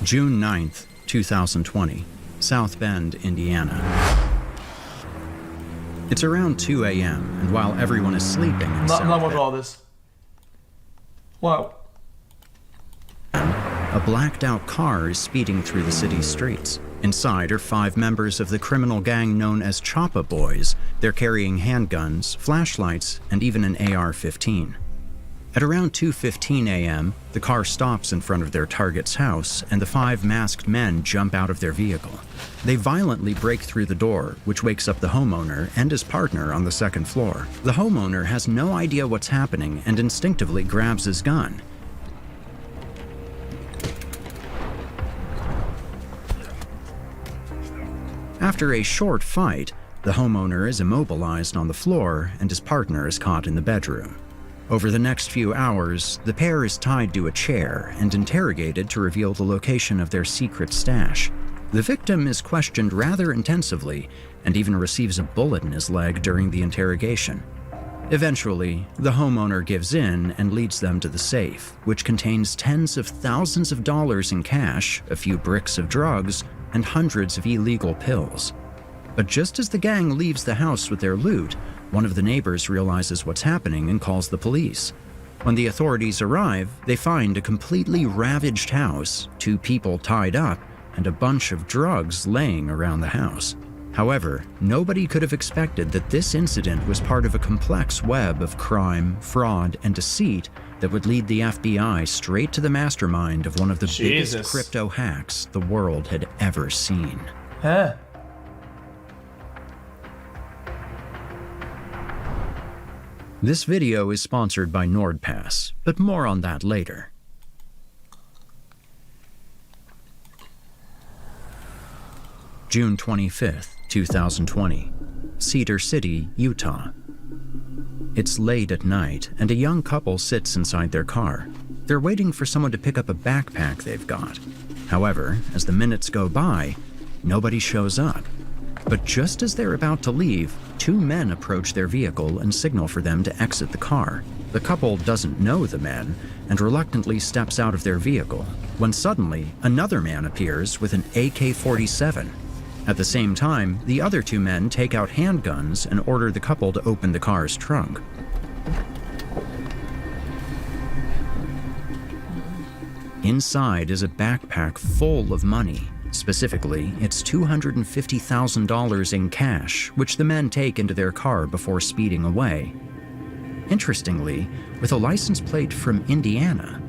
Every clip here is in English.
June 9th, 2020, South Bend, Indiana. It's around 2 a.m., and while everyone is sleeping in South not with Bend, all this. Wow. a blacked-out car is speeding through the city's streets. Inside are 5 members of the criminal gang known as Choppa Boys. They're carrying handguns, flashlights, and even an AR-15. At around 2:15 a.m., the car stops in front of their target's house, and the 5 masked men jump out of their vehicle. They violently break through the door, which wakes up the homeowner and his partner on the second floor. The homeowner has no idea what's happening and instinctively grabs his gun. After a short fight, the homeowner is immobilized on the floor and his partner is caught in the bedroom. Over the next few hours, the pair is tied to a chair and interrogated to reveal the location of their secret stash. The victim is questioned rather intensively and even receives a bullet in his leg during the interrogation. Eventually, the homeowner gives in and leads them to the safe, which contains tens of thousands of dollars in cash, a few bricks of drugs, and hundreds of illegal pills. But just as the gang leaves the house with their loot, one of the neighbors realizes what's happening and calls the police. When the authorities arrive, they find a completely ravaged house, 2 people tied up, and a bunch of drugs laying around the house. However, nobody could have expected that this incident was part of a complex web of crime, fraud, and deceit that would lead the FBI straight to the mastermind of one of the biggest crypto hacks the world had ever seen. Huh? This video is sponsored by NordPass, but more on that later. June 25th, 2020, Cedar City, Utah. It's late at night, and a young couple sits inside their car. They're waiting for someone to pick up a backpack they've got. However, as the minutes go by, nobody shows up. But just as they're about to leave, 2 men approach their vehicle and signal for them to exit the car. The couple doesn't know the men and reluctantly steps out of their vehicle, when suddenly another man appears with an AK-47. At the same time, the other 2 men take out handguns and order the couple to open the car's trunk. Inside is a backpack full of money. Specifically, it's $250,000 in cash, which the men take into their car before speeding away. Interestingly, with a license plate from Indiana.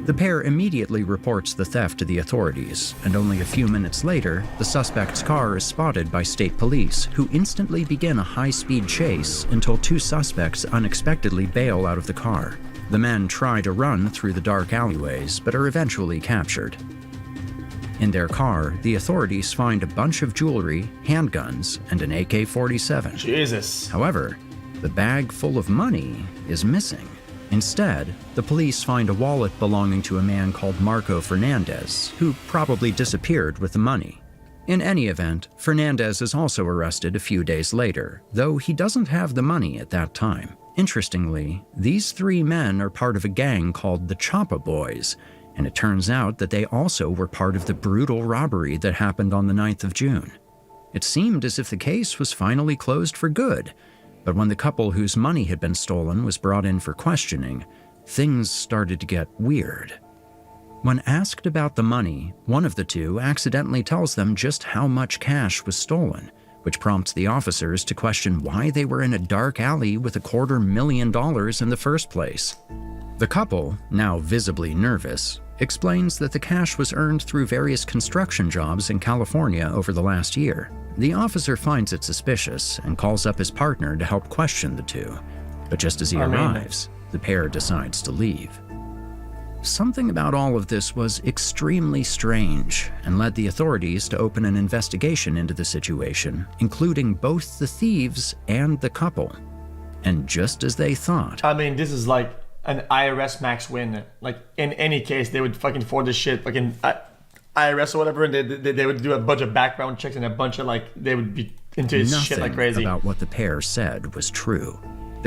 The pair immediately reports the theft to the authorities, and only a few minutes later, the suspect's car is spotted by state police, who instantly begin a high-speed chase until 2 suspects unexpectedly bail out of the car. The men try to run through the dark alleyways, but are eventually captured. In their car, the authorities find a bunch of jewelry, handguns, and an AK-47. Jesus. However, the bag full of money is missing. Instead, the police find a wallet belonging to a man called Marco Fernandez, who probably disappeared with the money. In any event, Fernandez is also arrested a few days later, though he doesn't have the money at that time. Interestingly, these 3 men are part of a gang called the Choppa Boys, and it turns out that they also were part of the brutal robbery that happened on the 9th of June. It seemed as if the case was finally closed for good, but when the couple whose money had been stolen was brought in for questioning, things started to get weird. When asked about the money, one of the 2 accidentally tells them just how much cash was stolen, which prompts the officers to question why they were in a dark alley with $250,000 in the first place. The couple, now visibly nervous, explains that the cash was earned through various construction jobs in California over the last year. The officer finds it suspicious and calls up his partner to help question the 2. But just as he arrives, the pair decides to leave. Something about all of this was extremely strange and led the authorities to open an investigation into the situation, including both the thieves and the couple. And just as they thought... I mean, this is like an IRS max win. Like, in any case, they would fucking forward this shit, fucking IRS or whatever, and they would do a bunch of background checks and a bunch of, like, they would be into his shit like crazy. Nothing about what the pair said was true.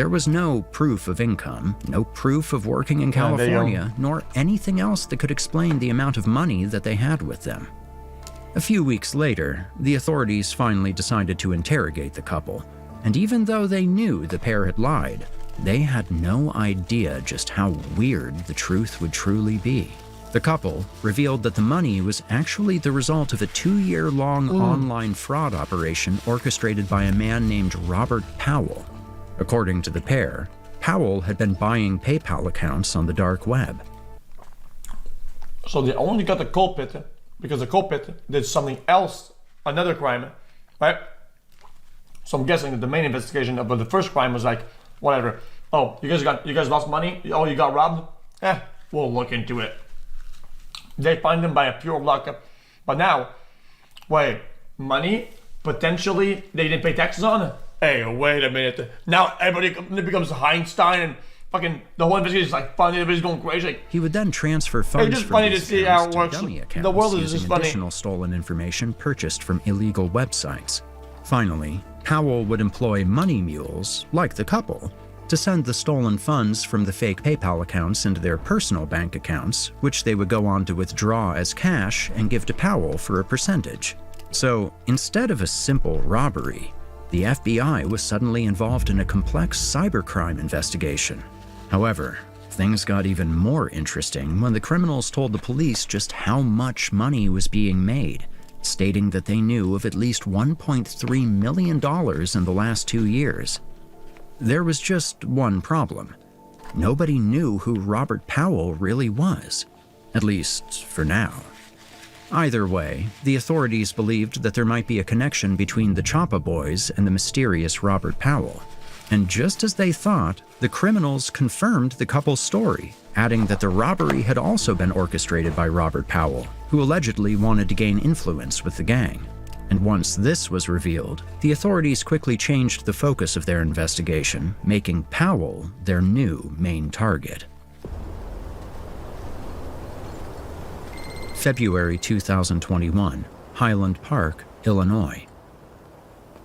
There was no proof of income, no proof of working in California, nor anything else that could explain the amount of money that they had with them. A few weeks later, the authorities finally decided to interrogate the couple, and even though they knew the pair had lied, they had no idea just how weird the truth would truly be. The couple revealed that the money was actually the result of a 2-year-long online fraud operation orchestrated by a man named Robert Powell. According to the pair, Powell had been buying PayPal accounts on the dark web. So they only got the culprit because the culprit did something else, another crime, right? So I'm guessing that the main investigation of the first crime was like, whatever. Oh, you guys lost money? Oh, you got robbed? We'll look into it. They find them by a pure luck. But now, wait, money potentially they didn't pay taxes on? Hey, wait a minute. Now everybody becomes Einstein and fucking the whole investigation is like funny. Everybody's going crazy. He would then transfer funds just from funny these to see how it accounts works. to dummy accounts The world is using just funny. additional stolen information purchased from illegal websites. Finally, Powell would employ money mules, like the couple, to send the stolen funds from the fake PayPal accounts into their personal bank accounts, which they would go on to withdraw as cash and give to Powell for a percentage. So, instead of a simple robbery, the FBI was suddenly involved in a complex cybercrime investigation. However, things got even more interesting when the criminals told the police just how much money was being made, stating that they knew of at least $1.3 million in the last 2 years. There was just one problem. Nobody knew who Robert Powell really was, at least for now. Either way, the authorities believed that there might be a connection between the Choppa Boys and the mysterious Robert Powell. And just as they thought, the criminals confirmed the couple's story, adding that the robbery had also been orchestrated by Robert Powell, who allegedly wanted to gain influence with the gang. And once this was revealed, the authorities quickly changed the focus of their investigation, making Powell their new main target. February 2021, Highland Park, Illinois.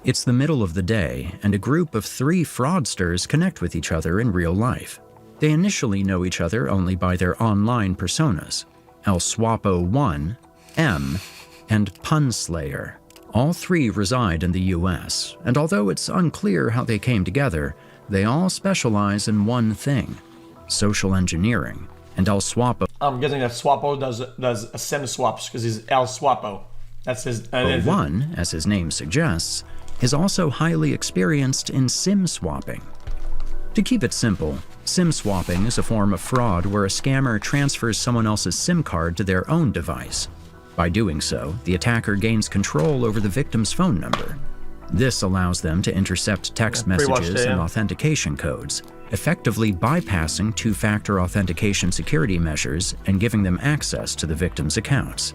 It's the middle of the day, and a group of 3 fraudsters connect with each other in real life. They initially know each other only by their online personas, El Swapo 1, M, and Punslayer. All 3 reside in the US, and although it's unclear how they came together, they all specialize in one thing: social engineering. And El Swapo, I'm guessing that Swapo does a sim swaps because he's El Swapo. That's his. 1, as his name suggests, is also highly experienced in SIM swapping. To keep it simple, SIM swapping is a form of fraud where a scammer transfers someone else's SIM card to their own device. By doing so, the attacker gains control over the victim's phone number. This allows them to intercept text messages and authentication codes, effectively bypassing 2-factor authentication security measures and giving them access to the victim's accounts.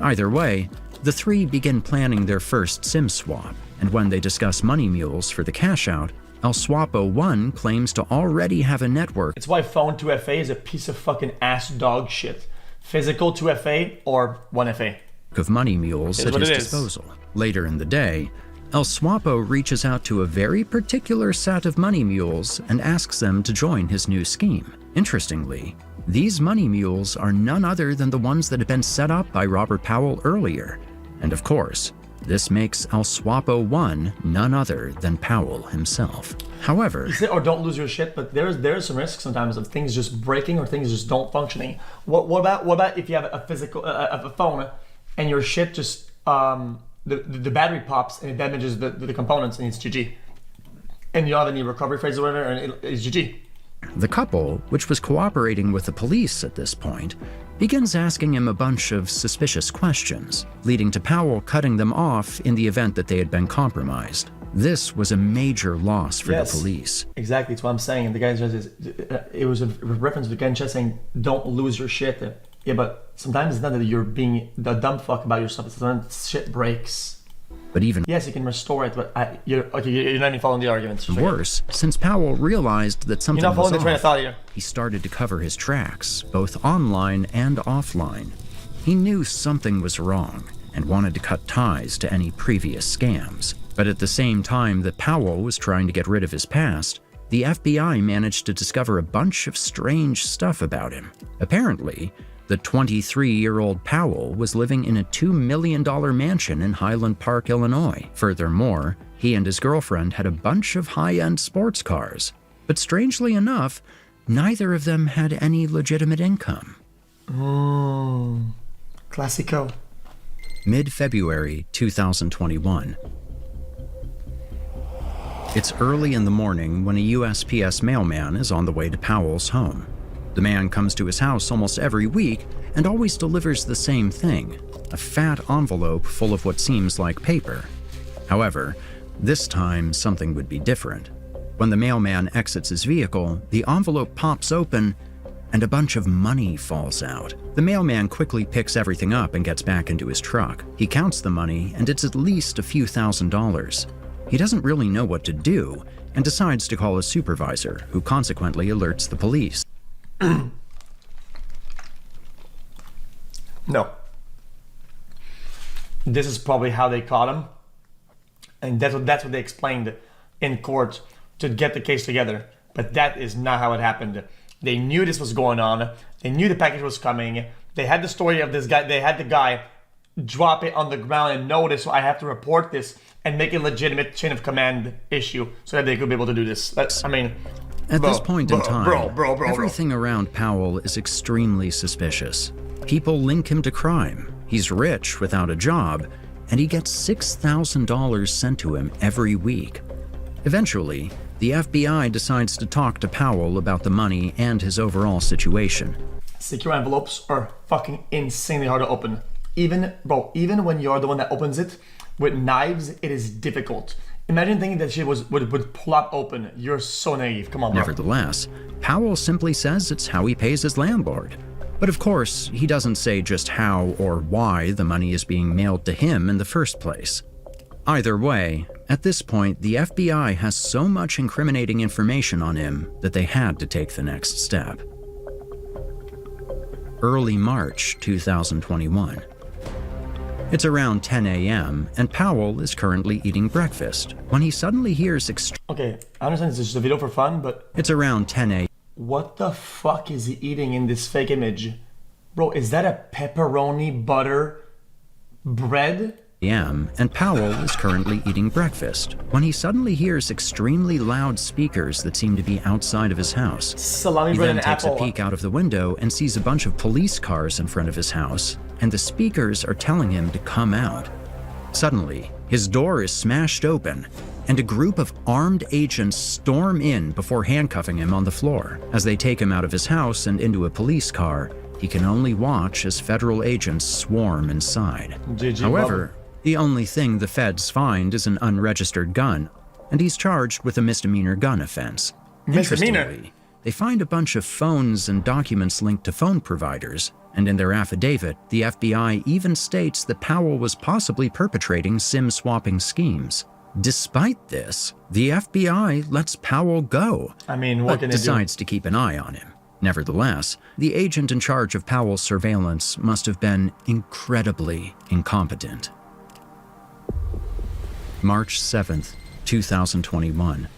Either way, the 3 begin planning their first SIM swap, and when they discuss money mules for the cash out, El Swapo 1 claims to already have a network. It's why phone 2FA is a piece of fucking ass dog shit. Physical 2FA or 1FA. Of money mules at his disposal. Later in the day, El Swapo reaches out to a very particular set of money mules and asks them to join his new scheme. Interestingly, these money mules are none other than the ones that had been set up by Robert Powell earlier. And of course, this makes El Swapo 1 none other than Powell himself. However, or don't lose your shit, but there's some risk sometimes of things just breaking or things just don't functioning. What about if you have a physical a phone and your shit just the battery pops and it damages the components and it's GG, and you don't have any recovery phase or whatever and it's GG. The couple, which was cooperating with the police at this point, begins asking him a bunch of suspicious questions, leading to Powell cutting them off in the event that they had been compromised. This was a major loss for the police. Exactly, that's what I'm saying. And the guy says, it was a reference to the guy just saying, don't lose your shit. Yeah, but sometimes it's not that you're being the dumb fuck about yourself, it's that shit breaks. But even yes, you can restore it, but you're not even following the arguments. Worse, since Powell realized that something you're not following was the train of thought here. He started to cover his tracks, both online and offline. He knew something was wrong and wanted to cut ties to any previous scams. But at the same time that Powell was trying to get rid of his past, the FBI managed to discover a bunch of strange stuff about him. Apparently, the 23-year-old Powell was living in a $2 million mansion in Highland Park, Illinois. Furthermore, he and his girlfriend had a bunch of high-end sports cars. But strangely enough, neither of them had any legitimate income. Classico. Mid-February 2021. It's early in the morning when a USPS mailman is on the way to Powell's home. The man comes to his house almost every week and always delivers the same thing, a fat envelope full of what seems like paper. However, this time something would be different. When the mailman exits his vehicle, the envelope pops open and a bunch of money falls out. The mailman quickly picks everything up and gets back into his truck. He counts the money, and it's at least a few $1,000s. He doesn't really know what to do and decides to call his supervisor, who consequently alerts the police. No. This is probably how they caught him. And that's what they explained in court to get the case together. But that is not how it happened. They knew this was going on. They knew the package was coming. They had the story of this guy. They had the guy drop it on the ground and notice, so I have to report this and make a legitimate chain of command issue so that they could be able to do this. At this point in time, everything around Powell is extremely suspicious. People link him to crime. He's rich without a job, and he gets $6,000 sent to him every week. Eventually, the FBI decides to talk to Powell about the money and his overall situation. Secure envelopes are fucking insanely hard to open. Even when you're the one that opens it with knives, it is difficult. Imagine thinking that shit would plop open. You're so naive. Come on, bro. Nevertheless, Powell simply says it's how he pays his landlord. But of course, he doesn't say just how or why the money is being mailed to him in the first place. Either way, at this point, the FBI has so much incriminating information on him that they had to take the next step. Early March 2021. It's around 10 a.m., and Powell is currently eating breakfast when he suddenly hears Okay, I understand this is just a video for fun, but... It's around 10 a.m. What the fuck is he eating in this fake image? Bro, is that a pepperoni butter bread? And Powell is currently eating breakfast when he suddenly hears extremely loud speakers that seem to be outside of his house. Salami He bread then and takes apple. a peek out of the window and sees a bunch of police cars in front of his house, and the speakers are telling him to come out. Suddenly, his door is smashed open, and a group of armed agents storm in before handcuffing him on the floor. As they take him out of his house and into a police car, he can only watch as federal agents swarm inside. GG, However, the only thing the feds find is an unregistered gun, and he's charged with a misdemeanor gun offense. Misdemeanor? Interestingly, they find a bunch of phones and documents linked to phone providers, and in their affidavit, the FBI even states that Powell was possibly perpetrating SIM-swapping schemes. Despite this, the FBI lets Powell go, I mean, what but can they do? decides to keep an eye on him. Nevertheless, the agent in charge of Powell's surveillance must have been incredibly incompetent. March 7th, 2021.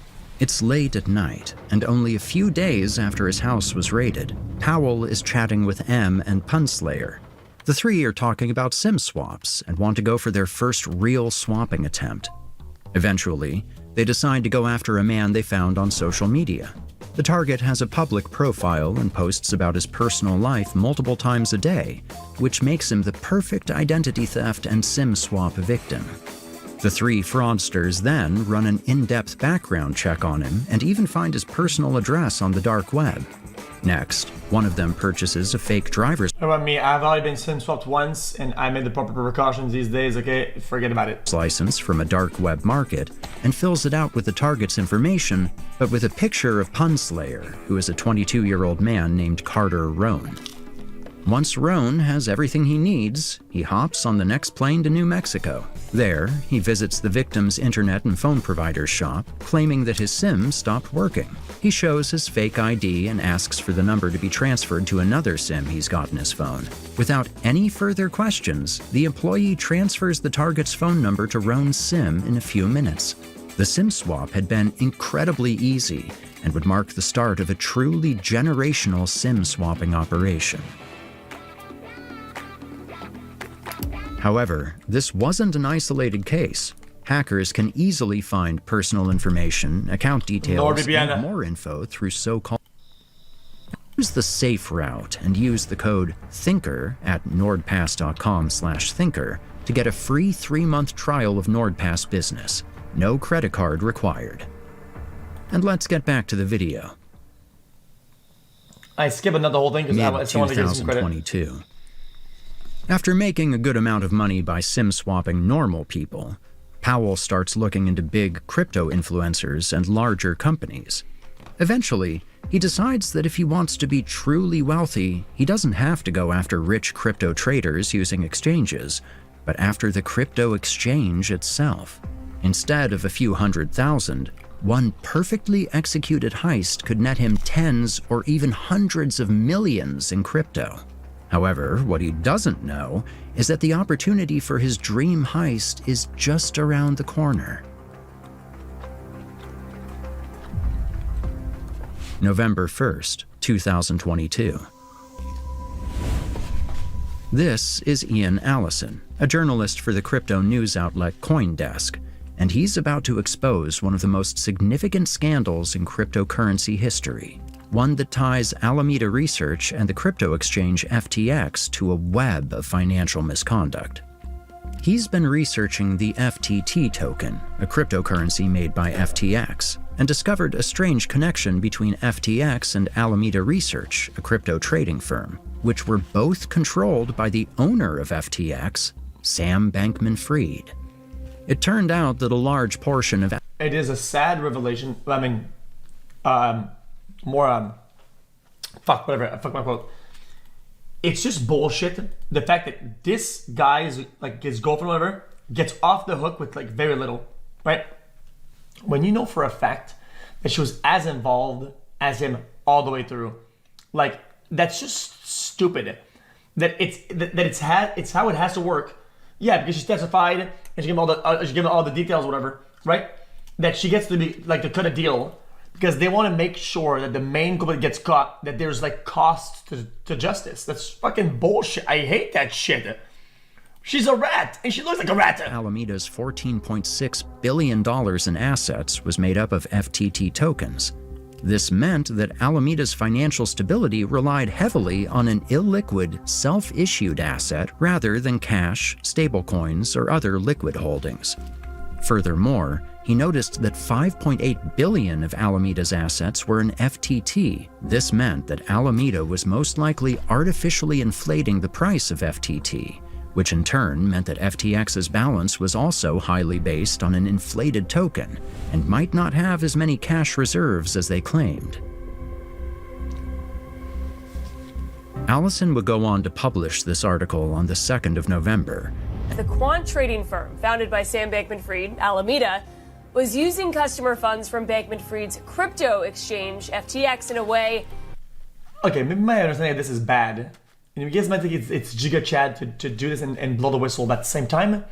It's late at night, and only a few days after his house was raided, Powell is chatting with M and Punslayer. The three are talking about SIM swaps and want to go for their first real swapping attempt. Eventually, they decide to go after a man they found on social media. The target has a public profile and posts about his personal life multiple times a day, which makes him the perfect identity theft and SIM swap victim. The three fraudsters then run an in-depth background check on him and even find his personal address on the dark web. Next, one of them purchases a fake driver's What about me? I've already been SIM swapped once, and I made the proper precautions these days, okay? Forget about it. license from a dark web market and fills it out with the target's information, but with a picture of Punslayer, who is a 22-year-old man named Carter Roan. Once Roan has everything he needs, he hops on the next plane to New Mexico. There, he visits the victim's internet and phone provider's shop, claiming that his SIM stopped working. He shows his fake ID and asks for the number to be transferred to another SIM he's got in his phone. Without any further questions, the employee transfers the target's phone number to Roan's SIM in a few minutes. The SIM swap had been incredibly easy, and would mark the start of a truly generational SIM swapping operation. However, this wasn't an isolated case. Hackers can easily find personal information, account details, and more info through so-called. Use the safe route and use the code THINKER at nordpass.com/thinker to get a free 3-month trial of NordPass Business. No credit card required. And let's get back to the video. I skip another whole thing because I want to get some credit. 2022. After making a good amount of money by SIM swapping normal people, Powell starts looking into big crypto influencers and larger companies. Eventually, he decides that if he wants to be truly wealthy, he doesn't have to go after rich crypto traders using exchanges, but after the crypto exchange itself. Instead of a few $100,000, one perfectly executed heist could net him tens or even hundreds of millions in crypto. However, what he doesn't know is that the opportunity for his dream heist is just around the corner. November 1st, 2022. This is Ian Allison, a journalist for the crypto news outlet CoinDesk, and he's about to expose one of the most significant scandals in cryptocurrency history, one that ties Alameda Research and the crypto exchange FTX to a web of financial misconduct. He's been researching the FTT token, a cryptocurrency made by FTX, and discovered a strange connection between FTX and Alameda Research, a crypto trading firm, which were both controlled by the owner of FTX, Sam Bankman-Fried. It turned out that a large portion of... It is a sad revelation. I mean, fuck my quote. It's just bullshit. The fact that this guy's like his girlfriend or whatever gets off the hook with like very little, right? When you know for a fact that she was as involved as him all the way through, like that's just stupid. It's how it has to work. Yeah, because she testified and she gave all the details, whatever, right? That she gets to be like to cut a deal. Because they want to make sure that the main culprit gets caught, that there's like cost to justice. That's fucking bullshit. I hate that shit. She's a rat, and she looks like a rat. Alameda's $14.6 billion in assets was made up of FTT tokens. This meant that Alameda's financial stability relied heavily on an illiquid, self-issued asset rather than cash, stablecoins, or other liquid holdings. Furthermore, he noticed that $5.8 billion of Alameda's assets were in FTT. This meant that Alameda was most likely artificially inflating the price of FTT, which in turn meant that FTX's balance was also highly based on an inflated token and might not have as many cash reserves as they claimed. Allison would go on to publish this article on the 2nd of November. The quant trading firm founded by Sam Bankman-Fried, Alameda, was using customer funds from Bankman-Fried's crypto exchange, FTX, in a way... Okay, maybe my understanding of this is bad. And you guys might think it's Giga Chad to do this and blow the whistle, but at the same time,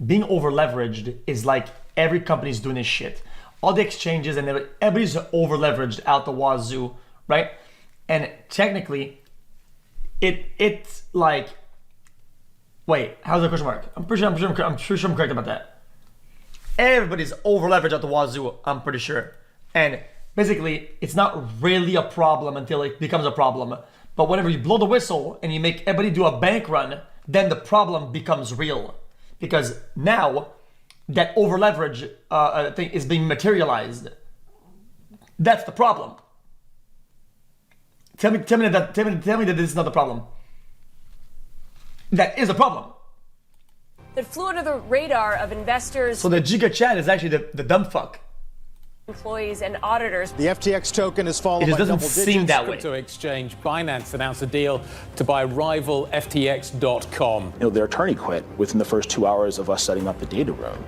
being over-leveraged is like every company's doing this shit. All the exchanges and everybody's over-leveraged out the wazoo, right? And technically, it's like... Wait, how's the question mark? I'm pretty sure I'm correct about that. Everybody's over leveraged at the wazoo, I'm pretty sure. And basically, it's not really a problem until it becomes a problem. But whenever you blow the whistle and you make everybody do a bank run, then the problem becomes real. Because now that over leverage thing is being materialized. That's the problem. Tell me that this is not the problem. That is a problem. That flew under the radar of investors. So the Giga Chad is actually the dumb fuck. Employees and auditors. The FTX token has fallen by double digits. It doesn't seem that way. Crypto exchange Binance announced a deal to buy rival FTX.com. Their attorney quit within the first 2 hours of us setting up the data room.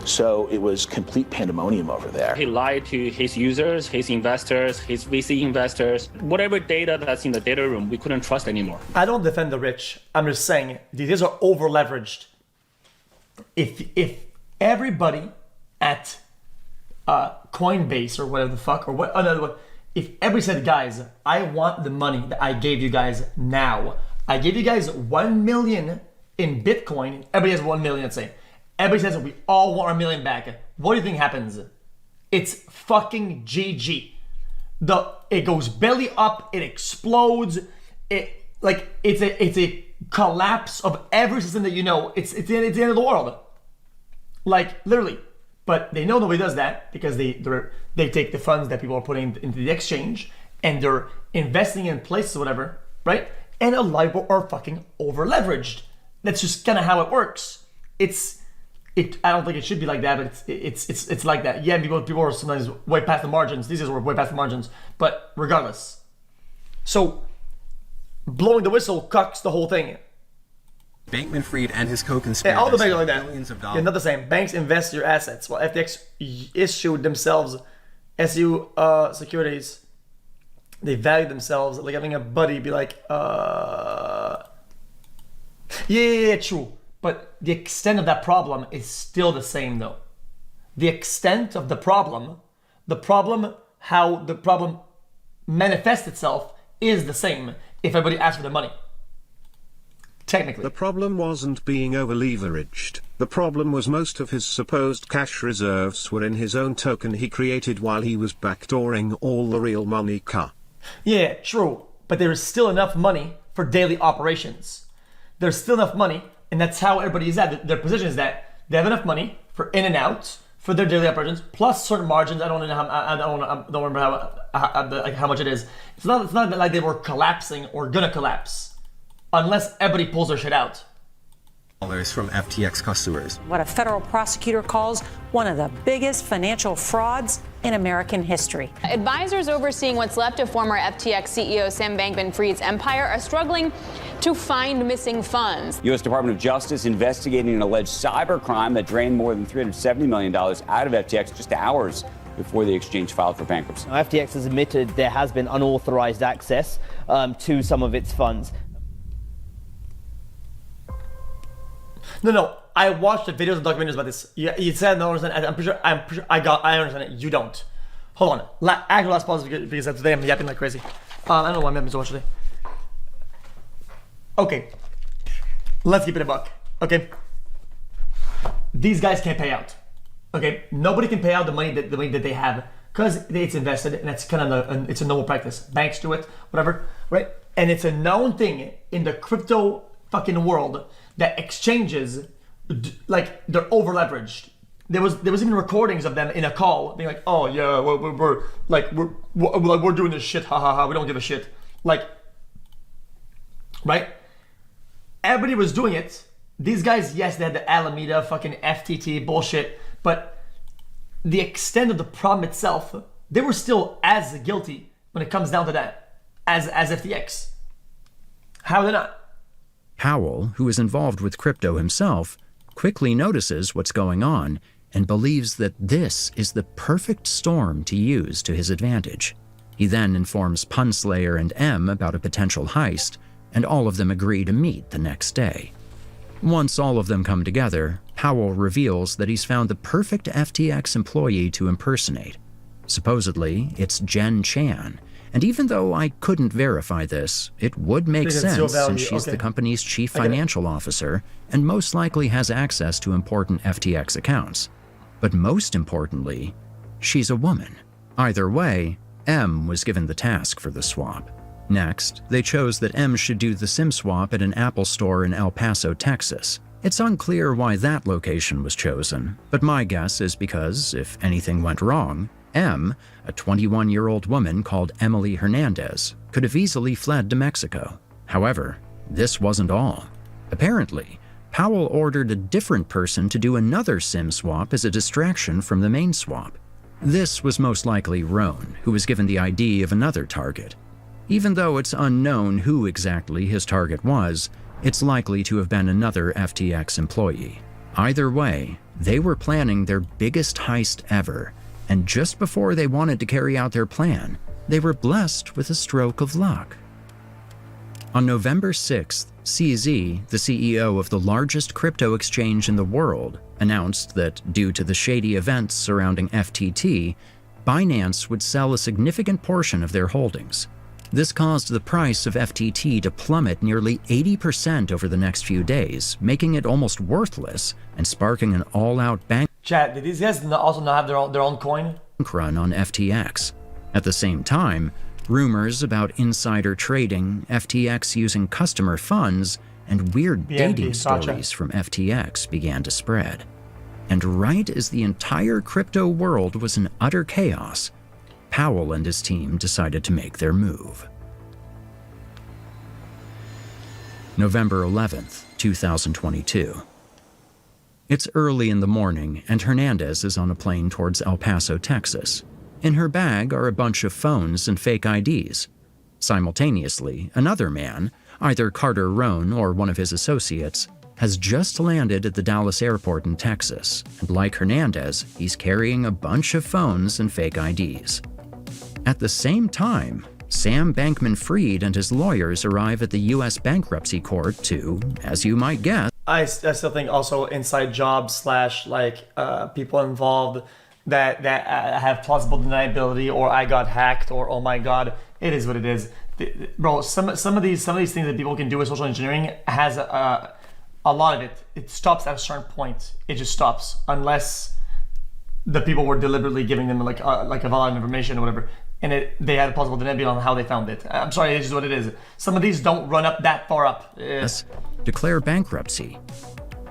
So it was complete pandemonium over there. He lied to his users, his investors, his VC investors. Whatever data that's in the data room, we couldn't trust anymore. I don't defend the rich. I'm just saying these are over leveraged. If everybody at Coinbase or whatever the fuck, or what another one, if everybody said, guys, I want the money that I gave you guys now. I gave you guys 1 million in Bitcoin. Everybody has 1 million, let's say. Everybody says we all want our million back. What do you think happens? It's fucking GG. It goes belly up, it explodes. It's a collapse of every system that you know. It's the end of the world. Like, literally. But they know nobody does that because they take the funds that people are putting into the exchange and they're investing in places or whatever, right? And a lot of people are fucking over leveraged. That's just kind of how it works. I don't think it should be like that, but it's like that. Yeah, people are sometimes way past the margins. These guys were way past the margins, but regardless. So blowing the whistle cucks the whole thing. Bankman-Fried and his co-conspirators. Yeah, all the banks are like that. Millions of dollars. Yeah, not the same. Banks invest your assets, while FTX issued themselves SU securities. They value themselves, like having a buddy be like, yeah, true. But the extent of that problem is still the same, though. The extent of the problem, how the problem manifests itself is the same if everybody asks for the money. Technically. The problem wasn't being over-leveraged. The problem was most of his supposed cash reserves were in his own token he created while he was backdooring all the real money. Yeah, true. But there is still enough money for daily operations. There's still enough money, and that's how everybody is at. Their position is that they have enough money for in and out for their daily operations, plus certain margins. I don't remember how much it is. It's not like they were collapsing or gonna collapse. Unless everybody pulls their shit out. From FTX customers. What a federal prosecutor calls one of the biggest financial frauds in American history. Advisors overseeing what's left of former FTX CEO Sam Bankman-Fried's empire are struggling to find missing funds. U.S. Department of Justice investigating an alleged cybercrime that drained more than $370 million out of FTX just hours before the exchange filed for bankruptcy. FTX has admitted there has been unauthorized access to some of its funds. No. I watched the videos and documentaries about this. You said no, I'm pretty sure I understand it. You don't. Hold on. Actual last pause because today I'm yapping like crazy. I don't know why I'm yapping so much today. Okay. Let's keep it a buck. Okay. These guys can't pay out. Okay. Nobody can pay out the money that they have because it's invested, and that's kind of it's a normal practice. Banks do it, whatever, right? And it's a known thing in the crypto fucking world that exchanges, like, they're over leveraged. There was even recordings of them in a call being like, oh yeah, we're doing this shit, ha ha ha, we don't give a shit, like, right? Everybody was doing it. These guys, yes, they had the Alameda fucking FTT bullshit, but the extent of the problem itself, they were still as guilty when it comes down to that as FTX. How are they not? Powell, who is involved with crypto himself, quickly notices what's going on and believes that this is the perfect storm to use to his advantage. He then informs Punslayer and M about a potential heist, and all of them agree to meet the next day. Once all of them come together, Powell reveals that he's found the perfect FTX employee to impersonate. Supposedly, it's Jen Chan, and even though I couldn't verify this, it would make sense since she's the company's chief financial officer and most likely has access to important FTX accounts. But most importantly, she's a woman. Either way, M was given the task for the swap. Next, they chose that M should do the SIM swap at an Apple store in El Paso, Texas. It's unclear why that location was chosen, but my guess is because, if anything went wrong, M, a 21-year-old woman called Emily Hernandez, could have easily fled to Mexico. However, this wasn't all. Apparently, Powell ordered a different person to do another SIM swap as a distraction from the main swap. This was most likely Rohn, who was given the ID of another target. Even though it's unknown who exactly his target was, it's likely to have been another FTX employee. Either way, they were planning their biggest heist ever, and just before they wanted to carry out their plan, they were blessed with a stroke of luck. On November 6th, CZ, the CEO of the largest crypto exchange in the world, announced that due to the shady events surrounding FTT, Binance would sell a significant portion of their holdings. This caused the price of FTT to plummet nearly 80% over the next few days, making it almost worthless and sparking an all-out bank Chat, did these guys also not have their own coin? run on FTX. At the same time, rumors about insider trading, FTX using customer funds, and weird dating stories from FTX began to spread. And right as the entire crypto world was in utter chaos, Powell and his team decided to make their move. November 11th, 2022. It's early in the morning, and Hernandez is on a plane towards El Paso, Texas. In her bag are a bunch of phones and fake IDs. Simultaneously, another man, either Carter Rohn or one of his associates, has just landed at the Dallas airport in Texas, and like Hernandez, he's carrying a bunch of phones and fake IDs. At the same time, Sam Bankman-Fried and his lawyers arrive at the U.S. bankruptcy court to, as you might guess, I still think also inside jobs / people involved that have plausible deniability, or I got hacked, or oh my god, it is what it is. Bro, some of these things that people can do with social engineering has a lot of it. It stops at a certain point. It just stops unless the people were deliberately giving them like a valid information or whatever, and they had a plausible deniability on how they found it. I'm sorry, it's just what it is. Some of these don't run up that far up. Declare bankruptcy.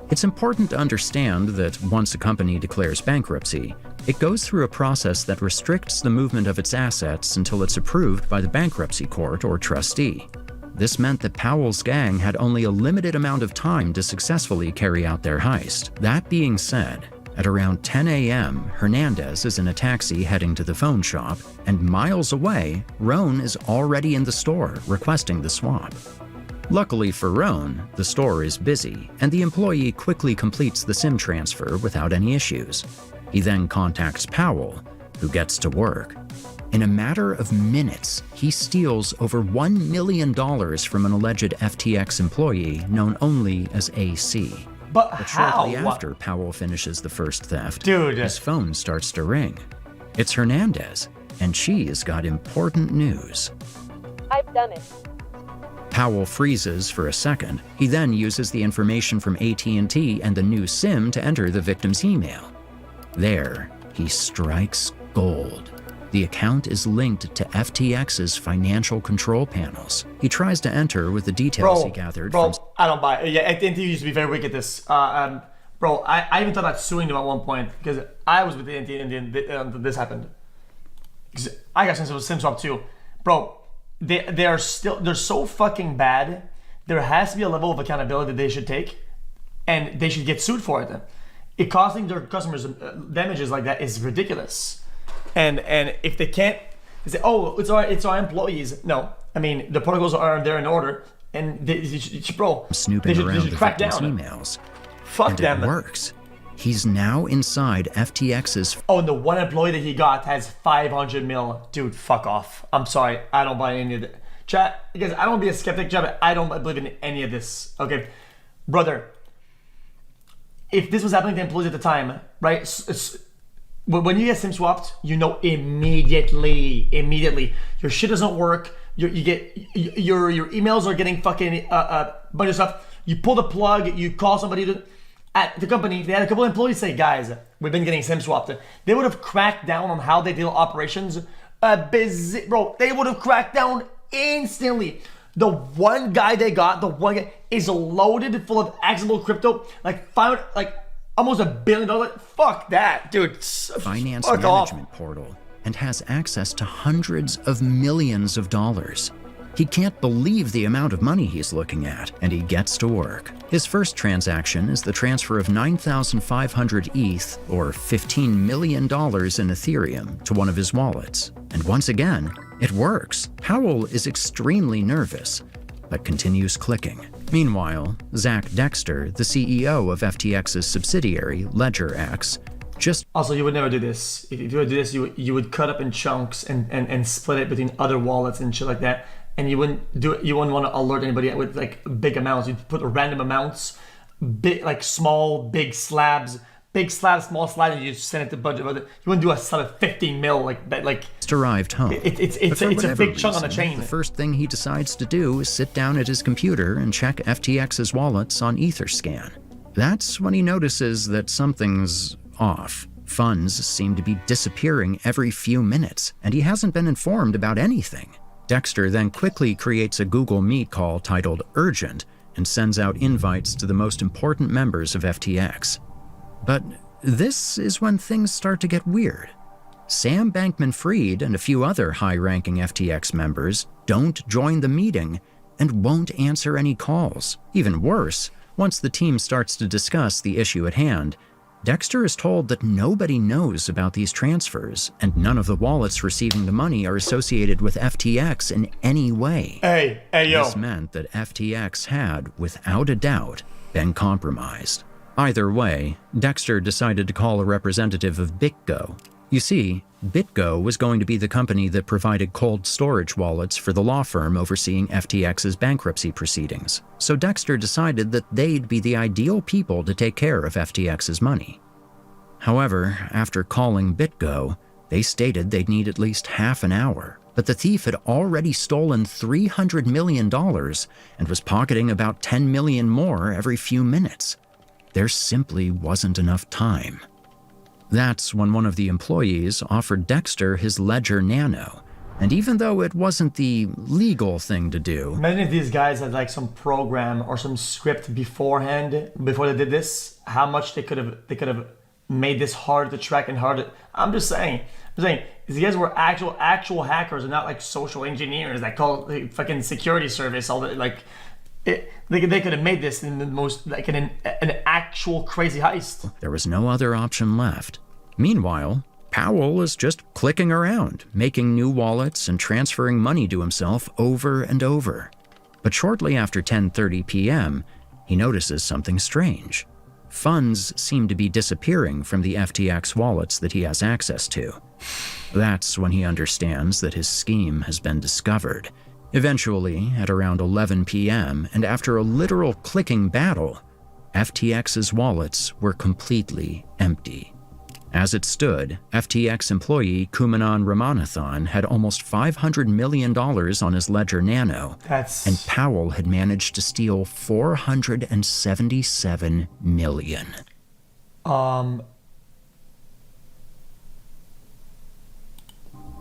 It's important to understand that once a company declares bankruptcy, it goes through a process that restricts the movement of its assets until it's approved by the bankruptcy court or trustee. This meant that Powell's gang had only a limited amount of time to successfully carry out their heist. That being said, at around 10 a.m., Hernandez is in a taxi heading to the phone shop, and miles away, Rohn is already in the store requesting the swap. Luckily for Rohn, the store is busy, and the employee quickly completes the SIM transfer without any issues. He then contacts Powell, who gets to work. In a matter of minutes, he steals over $1 million from an alleged FTX employee known only as AC. But shortly how? after Powell finishes the first theft, Dude. his phone starts to ring. It's Hernandez, and she's got important news. I've done it. Powell freezes for a second. He then uses the information from AT&T and the new SIM to enter the victim's email. There, he strikes gold. The account is linked to FTX's financial control panels. He tries to enter with the details he gathered from... I don't buy it. Yeah, AT&T used to be very weak at this. I even thought about suing them at one point because I was with AT&T and this happened. I got SIM swap too. Bro, they're so fucking bad. There has to be a level of accountability that they should take, and they should get sued for it. It costing their customers damages like that is ridiculous. And if they can't, they say, oh, it's our employees. No, I mean the protocols are there in order, and snooping around the victim's emails. Fuck them. It works. He's now inside FTX's... Oh, and the one employee that he got has 500 mil. Dude, fuck off. I'm sorry. I don't buy any of it. Chat, because I don't be a skeptic, chat, but I don't believe in any of this. Okay? Brother, if this was happening to employees at the time, right? When you get SIM swapped, you know immediately. Your shit doesn't work. Your emails are getting fucking bunch of stuff. You pull the plug, you call somebody at the company. They had a couple of employees say, guys, we've been getting SIM swapped. They would have cracked down on how they deal operations. Bro, they would have cracked down instantly. The one guy they got, is loaded full of actionable crypto, almost $1 billion. Fuck that, dude. Finance management portal, and has access to hundreds of millions of dollars. He can't believe the amount of money he's looking at, and he gets to work. His first transaction is the transfer of 9,500 ETH, or $15 million in Ethereum, to one of his wallets. And once again, it works. Powell is extremely nervous, but continues clicking. Meanwhile, Zach Dexter, the CEO of FTX's subsidiary, LedgerX, Also, you would never do this. If you would do this, you would cut up in chunks and split it between other wallets and shit like that. and you wouldn't want to alert anybody with like big amounts. You'd put random amounts, big, like small, big slabs, small slabs, and you just send it to budget. But you wouldn't do a sort of 15 mil like that. Like arrived home. It's a big chunk on the chain. The first thing he decides to do is sit down at his computer and check FTX's wallets on Etherscan. That's when he notices that something's off. Funds seem to be disappearing every few minutes, and he hasn't been informed about anything. Dexter then quickly creates a Google Meet call titled Urgent and sends out invites to the most important members of FTX. But this is when things start to get weird. Sam Bankman-Fried and a few other high-ranking FTX members don't join the meeting and won't answer any calls. Even worse, once the team starts to discuss the issue at hand, Dexter is told that nobody knows about these transfers, and none of the wallets receiving the money are associated with FTX in any way. Hey, yo. This meant that FTX had, without a doubt, been compromised. Either way, Dexter decided to call a representative of BitGo. You see, BitGo was going to be the company that provided cold storage wallets for the law firm overseeing FTX's bankruptcy proceedings. So Dexter decided that they'd be the ideal people to take care of FTX's money. However, after calling BitGo, they stated they'd need at least half an hour. But the thief had already stolen $300 million and was pocketing about $10 million more every few minutes. There simply wasn't enough time. That's when one of the employees offered Dexter his Ledger Nano, and even though it wasn't the legal thing to do... Imagine if these guys had like some program or some script beforehand, before they did this, how much they could have made this hard to track and hard to... I'm just saying, these guys were actual hackers and not like social engineers that call the fucking security service, all that, like... They could have made this in the most, like an actual crazy heist. There was no other option left. Meanwhile, Powell is just clicking around, making new wallets and transferring money to himself over and over. But shortly after 10:30 p.m., he notices something strange. Funds seem to be disappearing from the FTX wallets that he has access to. That's when he understands that his scheme has been discovered. Eventually, at around 11 p.m., and after a literal clicking battle, FTX's wallets were completely empty. As it stood, FTX employee Kumanan Ramanathan had almost $500 million on his Ledger Nano, and Powell had managed to steal $477 million.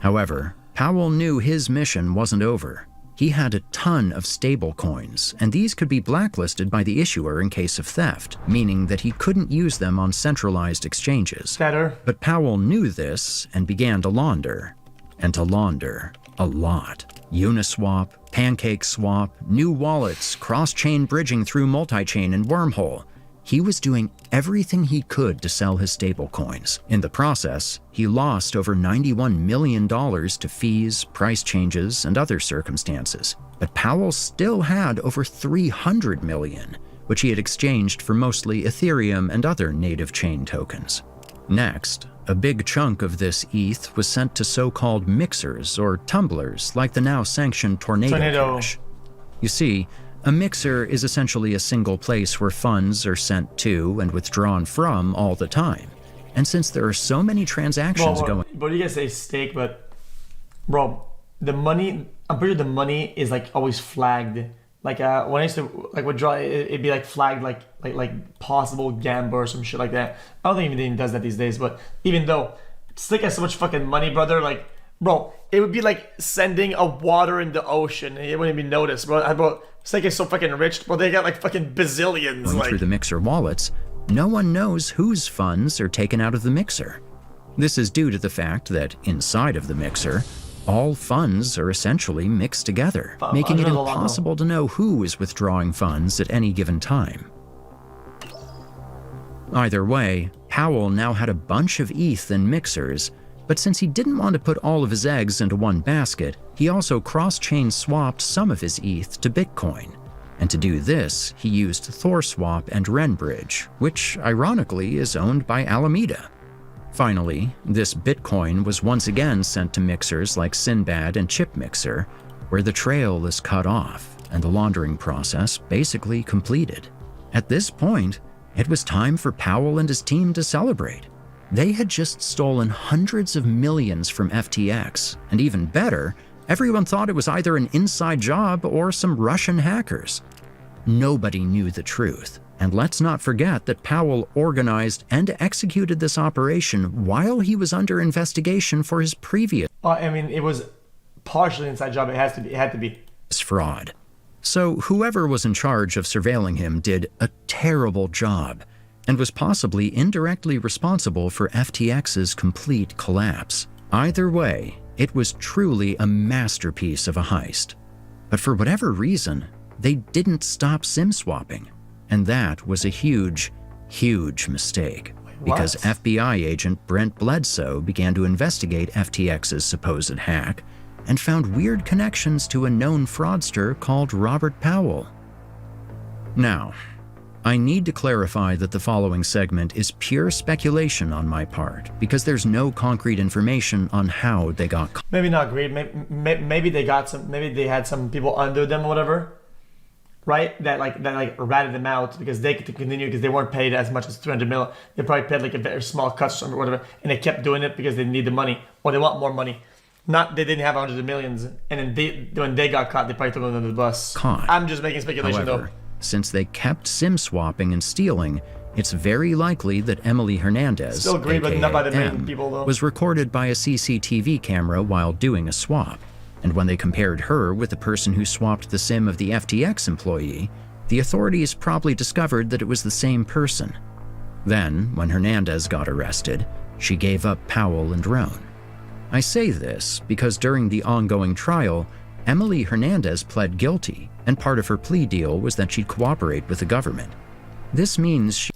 However, Powell knew his mission wasn't over. He had a ton of stablecoins, and these could be blacklisted by the issuer in case of theft, meaning that he couldn't use them on centralized exchanges. But Powell knew this and began to launder. And to launder a lot. Uniswap, PancakeSwap, new wallets, cross-chain bridging through multi-chain and Wormhole. He was doing everything he could to sell his stablecoins. In the process, he lost over $91 million to fees, price changes, and other circumstances. But Powell still had over $300 million, which he had exchanged for mostly Ethereum and other native chain tokens. Next, a big chunk of this ETH was sent to so-called mixers or tumblers like the now-sanctioned Tornado Cash. You see, a mixer is essentially a single place where funds are sent to and withdrawn from all the time. And since there are so many transactions going... But you guys say stake, but... Bro, the money... I'm pretty sure the money is like always flagged. Like when I used to like withdraw, it'd be like flagged like possible gambler or some shit like that. I don't think even does that these days, but even though Slick has so much fucking money, brother, like... Bro, it would be like sending a water in the ocean. It wouldn't even notice, bro. Slick is so fucking rich, bro. They got like fucking bazillions. Going through the mixer wallets, no one knows whose funds are taken out of the mixer. This is due to the fact that inside of the mixer, all funds are essentially mixed together, making it impossible to know who is withdrawing funds at any given time. Either way, Powell now had a bunch of ETH in mixers, but since he didn't want to put all of his eggs into one basket, he also cross-chain swapped some of his ETH to Bitcoin. And to do this, he used ThorSwap and Renbridge, which ironically is owned by Alameda. Finally, this Bitcoin was once again sent to mixers like Sinbad and Chipmixer, where the trail is cut off and the laundering process basically completed. At this point, it was time for Powell and his team to celebrate. They had just stolen hundreds of millions from FTX, and even better, everyone thought it was either an inside job or some Russian hackers. Nobody knew the truth, and let's not forget that Powell organized and executed this operation while he was under investigation for his previous I mean, it was partially inside job. It had to be fraud. So whoever was in charge of surveilling him did a terrible job and was possibly indirectly responsible for FTX's complete collapse. Either way, it was truly a masterpiece of a heist. But for whatever reason, they didn't stop SIM swapping. And that was a huge, huge mistake. Because FBI agent Brent Bledsoe began to investigate FTX's supposed hack and found weird connections to a known fraudster called Robert Powell. Now, I need to clarify that the following segment is pure speculation on my part because there's no concrete information on how they got caught. Maybe not great. Maybe they got some. Maybe they had some people under them or whatever, right? That ratted them out because they could continue because they weren't paid as much as 200 mil. They probably paid like a very small cut or whatever, and they kept doing it because they need the money or they want more money. Not they didn't have hundreds of millions, and then when they got caught, they probably took them under the bus. I'm just making speculation. However, since they kept SIM swapping and stealing, it's very likely that Emily Hernandez, Still great, but not by the main people, though. was recorded by a CCTV camera while doing a swap. And when they compared her with the person who swapped the SIM of the FTX employee, the authorities probably discovered that it was the same person. Then, when Hernandez got arrested, she gave up Powell and Rohn. I say this because during the ongoing trial, Emily Hernandez pled guilty, and part of her plea deal was that she'd cooperate with the government. This means she...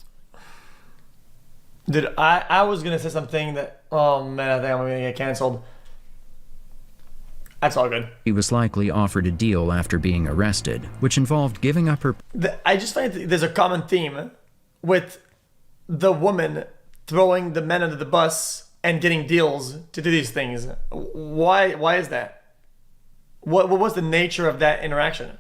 Dude, I was gonna say something that, oh man, I think I'm gonna get canceled. That's all good. She was likely offered a deal after being arrested, which involved giving up her... I just find there's a common theme with the woman throwing the men under the bus and getting deals to do these things. Why is that? What was the nature of that interaction?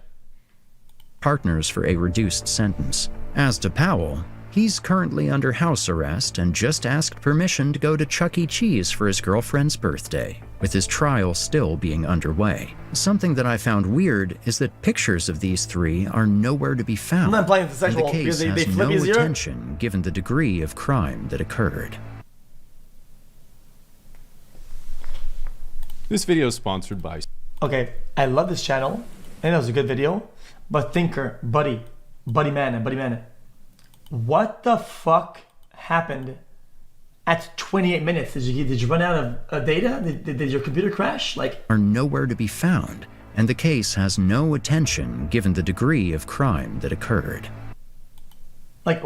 Partners for a reduced sentence. As to Powell, he's currently under house arrest and just asked permission to go to Chuck E. Cheese for his girlfriend's birthday, with his trial still being underway. Something that I found weird is that pictures of these three are nowhere to be found. I'm not playing the and sexual the case because they has flip no easier. attention given the degree of crime that occurred. This video is sponsored by... Okay, I love this channel. I think that was a good video. But Thinker, buddy man. What the fuck happened at 28 minutes? Did you run out of data? Did your computer crash? Are nowhere to be found, and the case has no attention given the degree of crime that occurred. Like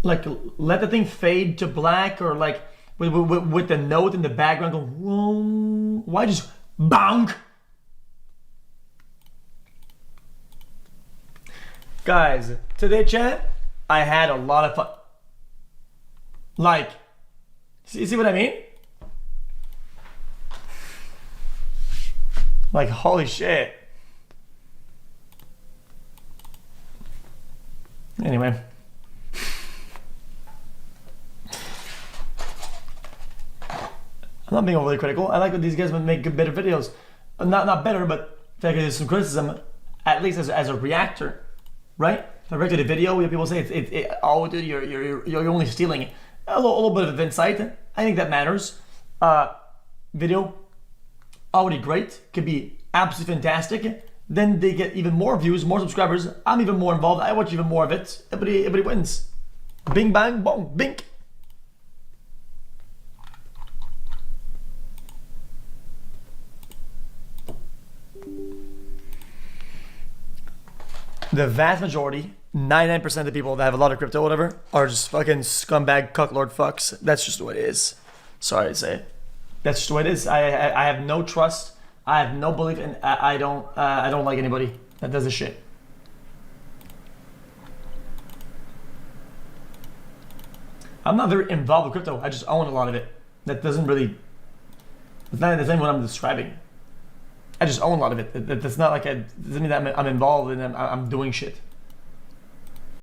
let the thing fade to black, or like with the note in the background go, whoa, why just bonk? Guys, today chat, I had a lot of fun. Like, you see what I mean? Like, holy shit. Anyway. I'm not being overly critical. I like that these guys would make good, better videos. Not better, but there's some criticism, at least as a reactor, right? If I react to the video, where people say oh, dude, you're only stealing a little bit of insight. I think that matters. Video, already great, could be absolutely fantastic. Then they get even more views, more subscribers. I'm even more involved. I watch even more of it. Everybody wins. Bing, bang, boom, bink. The vast majority, 99% of the people that have a lot of crypto, whatever, are just fucking scumbag cucklord fucks. That's just the way it is. Sorry to say it. That's just the way it is. I have no trust. I have no belief in. I don't like anybody that does this shit. I'm not very involved with crypto. I just own a lot of it. That doesn't really. It's not what I'm describing. I just own a lot of it. That's not like doesn't mean that I'm involved and I'm doing shit.